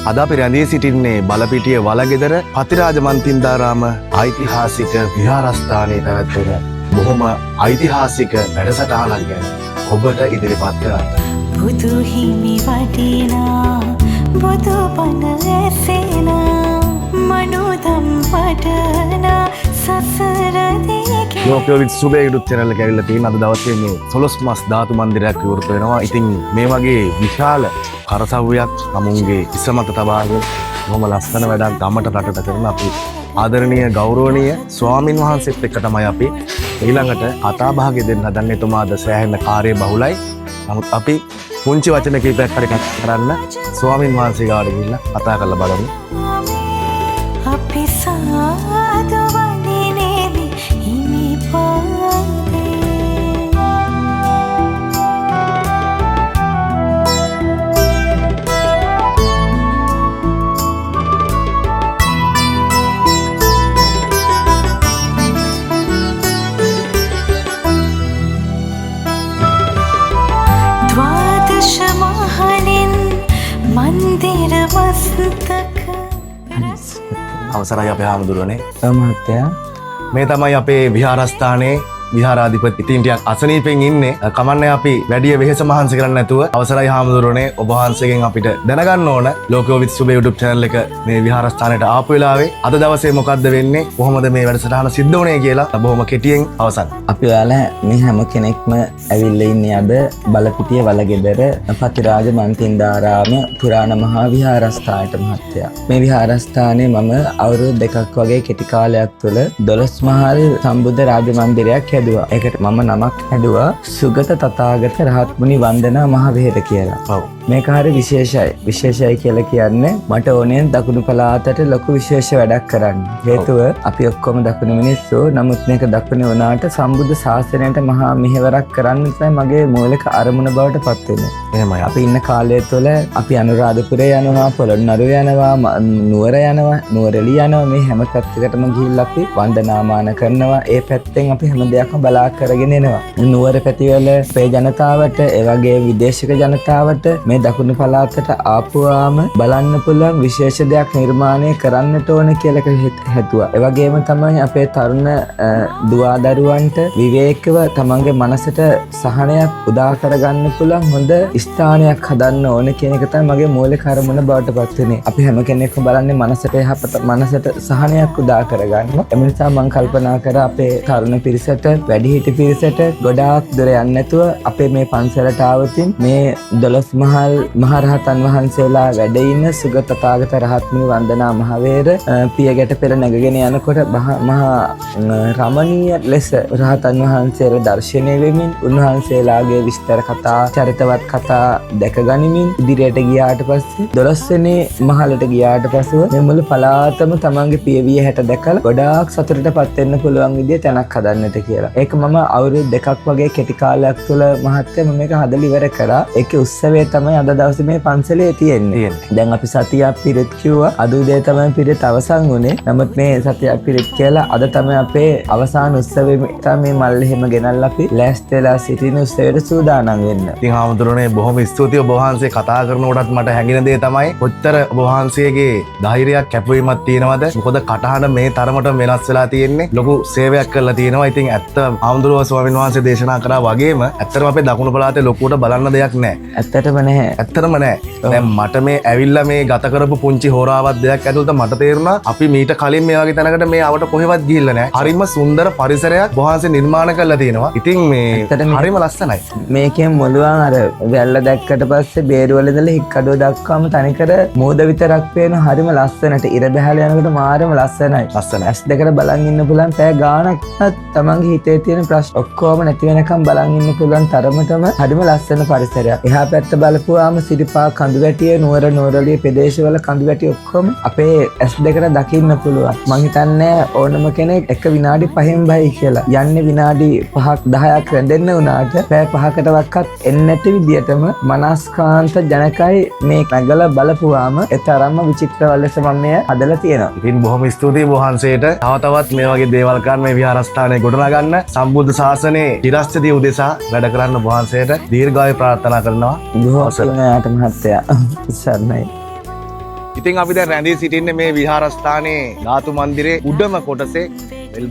අද අපි රැඳී සිටින්නේ බලපිටිය වලගෙදර පතිරාජ මන්තින්දාරාම ඓතිහාසික විහාරස්ථානයේ පැවැත්වෙන බොහොම ඓතිහාසික වැඩසටහනක් ගැන ඔබට ඉදිරිපත් කරන්න. බුදු හිමි වඩිනා බුදු බණ ඇසෙනා මනුදම් වඩනා සසර දිගේ ලෝකයේ සුබේ යුතුය channel එක ඇවිල්ලා තියෙන අද දවසේ මේ 12 මස් ධාතු මන්දිරයක් විවෘත වෙනවා. ඉතින් මේ වගේ විශාල කරසව්‍යයක් තමුන්ගේ ඉසමත තබාගෙන බොහොම ලස්සන වැඩක් ගමට රටට කරන අපි ආදරණීය ගෞරවනීය ස්වාමින් වහන්සේත් එක්ක තමයි අපි ඊළඟට කතා බහගේ දෙන්න හදන්නේ. එතුමාද සෑහෙන කාර්ය බහුලයි. නමුත් අපි පුංචි වචන කිහිපයක් හරි කතා කරන්න ස්වාමින් වහන්සේ ගාවට ගිහිල්ලා කතා කරලා බලමු. අපි සාදු වඳිනෙමි හිමි පාදේ ද්වාදශ මහලින් මන්දිර වස්තක අවසරයි අපේ හාමුදුරුවනේ. මහත්තයා මේ තමයි අපේ විහාරස්ථානයේ විහාරාධිපති. ඉතින් ටිකක් අසනීපෙන් ඉන්නේ. කමන්නේ අපි වැඩි වෙහෙස මහන්සි කරන්නේ නැතුව අවසරයි හාමුදුරුවනේ ඔබ වහන්සේගෙන් අපිට දැනගන්න ඕන ලෝකෝවිත් සුබේ YouTube channel එක මේ විහාරස්ථානයට ආපු වෙලාවේ අද දවසේ මොකද්ද වෙන්නේ, කොහොමද මේ වැඩසටහන සිද්ධ වුණේ කියලා බොහොම කෙටියෙන් අවසන්. අපි ඔයාලා මේ හැම කෙනෙක්ම ඇවිල්ලා ඉන්නේ අද බලපිටිය වලගෙදර පතිරාජ මන්තින්දාරාම පුරාණ මහා විහාරස්ථානයට මහත්තයා. මේ විහාරස්ථානයේ මම අවුරුදු 2ක් වගේ කෙටි කාලයක් තුළ 12 මහල් සම්බුද්ධ රාජ මන්දිරයක් හැදුවා. ඒකට මම නමක් හැදුවා සුගත තථාගත රහත් මුනි වන්දනා මහ විහෙර කියලා. ඔව්. මේක හරි විශේෂයි. විශේෂයි කියලා කියන්නේ මට ඕනේ දකුණු පළාතට ලොකු විශේෂ වැඩක් කරන්න. හේතුව අපි ඔක්කොම දකුණු මිනිස්සු. නමුත් මේක දකුණේ වුණාට සම්බුද්ධ ශාසනයට මහා මෙහෙවරක් කරන්න තමයි මගේ මූලික අරමුණ බවට පත් වෙන්නේ. එහෙමයි. අපි ඉන්න කාලය තුළ අපි අනුරාධපුරේ යනවා, පොළොන්නරුව යනවා, නුවර යනවා, නුවරඑළිය යනවා. මේ හැම පැත්තකටම ගිහිල්ලා අපි වන්දනාමාන කරනවා. ඒ පැත්තෙන් අපි හැම දෙයක්ම බලා කරගෙන එනවා. නුවර පැතිවල අපේ ජනතාවට, ඒ වගේ විදේශික ජනතාවට මේ දකුණු පළාතට ආපුවාම බලන්න පුළුවන් විශේෂ දෙයක් නිර්මාණය කරන්නට ඕන කියලා හිතුවා. ඒ වගේම තමයි අපේ තරුණ දුවදරුවන්ට විවේකව තමන්ගේ මනසට සහනයක් උදා කරගන්න පුළුවන් හොඳ ස්ථානයක් හදන්න ඕන කියන එක තමයි මගේ මූලික අරමුණ බවට පත් වෙන්නේ. අපි හැම කෙනෙක්ම බලන්නේ මනසට යහපත, මනසට සහනයක් උදා කරගන්න. ඒ නිසා මම කල්පනා කරා අපේ තරුණ පිරිසට, වැඩිහිටි පිරිසට ගොඩාක් දුර යන්නේ නැතුව අපේ මේ පන්සලට ආවතින් මේ 12 මහල් මහරහතන් වහන්සේලා වැඩ ඉන්න සුගත තථාගත රහත් මුනි වන්දනා මහවේර පියගැට පෙර නැගගෙන යනකොට මහා රමණීය ලෙස රහතන් වහන්සේලා දර්ශනය වෙමින් උන්වහන්සේලාගේ විස්තර කතා, චරිතවත් කතා දැක ගනිමින් ඉදිරියට ගියාට පස්සේ 12 වෙනි මහලට ගියාට පස්සෙ මේ මුළු පළාතම තමන්ගේ පියවිය හැට දැකලා ගොඩාක් සතුටටපත් වෙන්න පුළුවන් විදිය තැනක් හදන්නට කියලා. ඒක මම අවුරුදු 2ක් වගේ කෙටි කාලයක් තුළ මහත්මයා මේක හදලා ඉවර කරා. ඒකේ උත්සවය තමයි අද දවසේ මේ පන්සලේ තියෙන්නේ. දැන් අපි සතියක් පිරිත් කිව්වා. අද උදේ තමයි පිරිත් අවසන් වුණේ. නමුත් මේ සතියක් පිරිත් කියලා අද තමයි අපේ අවසාන උත්සවයේ තමයි මල් එහෙම ගෙනල්ලා අපි ලෑස්තිලා සිටින උත්සවයට සූදානම් වෙන්න. ඉතින් හාමුදුරනේ බොහොම ස්තුතියි ඔබ වහන්සේ කතා කරනකොටත් මට හැඟෙන දේ තමයි කොච්චර ඔබ වහන්සේගේ ධෛර්යයක් කැපවීමක් තියෙනවද. මොකද කටහඬ මේ තරමට වෙනස් වෙලා තියෙන්නේ. ලොකු සේවයක් කරලා තියෙනවා. ඉතින් ඇත්ත හාමුදුරුවෝ ස්වාමීන් වහන්සේ දේශනා කරා වගේම ඇත්තටම අපේ දකුණු පළාතේ ලොකුවට බලන්න දෙයක් නැහැ. ඇත්තටම නැහැ. ඇත්තටම නැහැ. දැන් මට මේ ඇවිල්ලා මේ ගත කරපු පුංචි හොරාවක් දෙයක් ඇතුළත මට තේරුණා අපි මීට කලින් මේ වගේ තැනකට මේ ආවට කොහෙවත් ගිහිල්ලා නැහැ. හරිම සුන්දර පරිසරයක් වහන්සේ නිර්මාණ කරලා තියෙනවා. ඉතින් මේ හරිම ලස්සනයි. මේකෙන් මොළුවන් අර වැල්ල දැක්කට පස්සේ බේරුවල ඉඳලා හික්කඩුව දක්වාම තනිකර මෝද විතරක් පේන හරිම ලස්සනට. ඉර බහැලා යනකොට මාරම ලස්සනයි. ලස්සනයි. ඇස් දෙකට බලන් ඉන්න පුළුවන්. පැය ගාණක් තමන්ගේ හිතේ තියෙන ප්‍රශ්න ඔක්කොම නැති වෙනකම් බලන් ඉන්න පුළුවන් තරමටම හරිම ලස්සන පරිසරයක්. එහා පැත්ත බලපුවාම සිරිපා කඳුවැටිය, නුවරඑළිය ප්‍රදේශවල කඳුවැටි ඔක්කොම අපේ ඇස් දෙකට දකින්න පුළුවන්. මං හිතන්නේ ඕනම කෙනෙක් එක විනාඩි 5න් බයි කියලා. යන්නේ විනාඩි 5ක් 10ක් රැඳෙන්න උනාට පැය 5කටවත් එන්නේ නැති විදියටම මනස්කාන්ත ජනකයි මේ නැගලා බලපුවාම ඒ තරම්ම විචිත්‍රවල ලෙස මම මේ හදලා තියෙනවා. ඉතින් බොහොම ස්තුතියි වහන්සේට. තවත් මේ වගේ දේවල් කරන්න මේ විහාරස්ථානයේ ගොඩනගන්න සම්බුද්ධ ශාසනයේ චිරස්ථිතිය උදෙසා වැඩ කරන්න වහන්සේට දීර්ඝායු ප්‍රාර්ථනා කරනවා. බොහෝ සරණයි මහත්තයා. සරණයි. ඉතින් අපි දැන් රැඳී සිටින්නේ මේ විහාරස්ථානයේ ධාතු මන්දිරේ උඩම කොටසේ.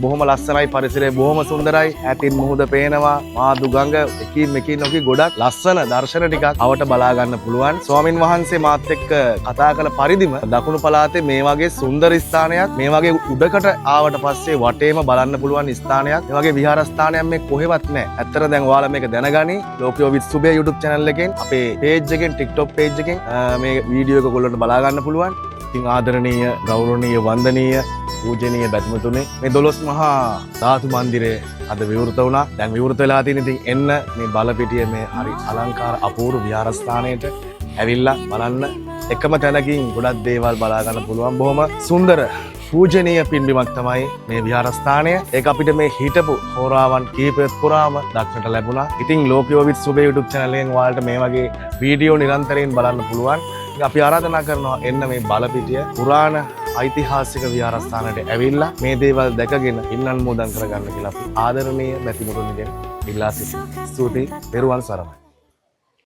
බොහොම ලස්සනයි, පරිසරය බොහොම සුන්දරයි. ඈතින් මුහුද පේනවා, මාදු ගඟ එකින් නොකී ගොඩක් ලස්සන දර්ශන ටිකක් අවට බලා ගන්න පුළුවන්. ස්වාමින් වහන්සේ මාත් එක්ක කතා කළ පරිදිම දකුණු පළාතේ මේ වගේ සුන්දර ස්ථානයක්, මේ වගේ උඩකට ආවට පස්සේ වටේම බලන්න පුළුවන් ස්ථානයක්, මේ වගේ විහාරස්ථානයක් මේ කොහෙවත් නැහැ. ඇත්තට දැන් ඔයාලා මේක දැනගනි. ලෝකියෝ විත් සුබේ YouTube channel එකෙන්, අපේ page එකෙන්, TikTok page එකෙන් මේ වීඩියෝ එක ඔයගොල්ලන්ට බලා ගන්න පුළුවන්. ඉතින් ආදරණීය, ගෞරවනීය, වන්දනීය, පූජනීය බැතිමතුනේ, මේ 12 මහා ධාතු මන්දිරය අද විවෘත වුණා. දැන් විවෘත වෙලා තියෙන ඉතින් එන්න මේ බලපිටිය මේ හරි අලංකාර අපූර්ව විහාරස්ථානයට ඇවිල්ලා බලන්න. එකම තැනකින් ගොඩක් දේවල් බලා ගන්න පුළුවන්. බොහොම සුන්දර පූජනීය පින්බිමක් තමයි මේ විහාරස්ථානය. ඒක අපිට මේ හිටපු හෝරාවන් කීපයක් පුරාම දක්නට ලැබුණා. ඉතින් ලෝකියෝ විත් සුබේ YouTube channel එකෙන් ඔයාලට මේ වගේ වීඩියෝ නිරන්තරයෙන් බලන්න පුළුවන්. අපි ආරාධනා කරනවා එන්න මේ බලපිටිය පුරාණ ඓතිහාසික විහාරස්ථානයට ඇවිල්ලා මේ දේවල් දැකගෙන ඉන්නන් මෝදන් කරගන්න කියලා අපි ආදරණීය බැතිමතුන්ගෙන් ඉල්ලා සිටිනවා. ස්තුතියි. පෙරුවන් සරණයි.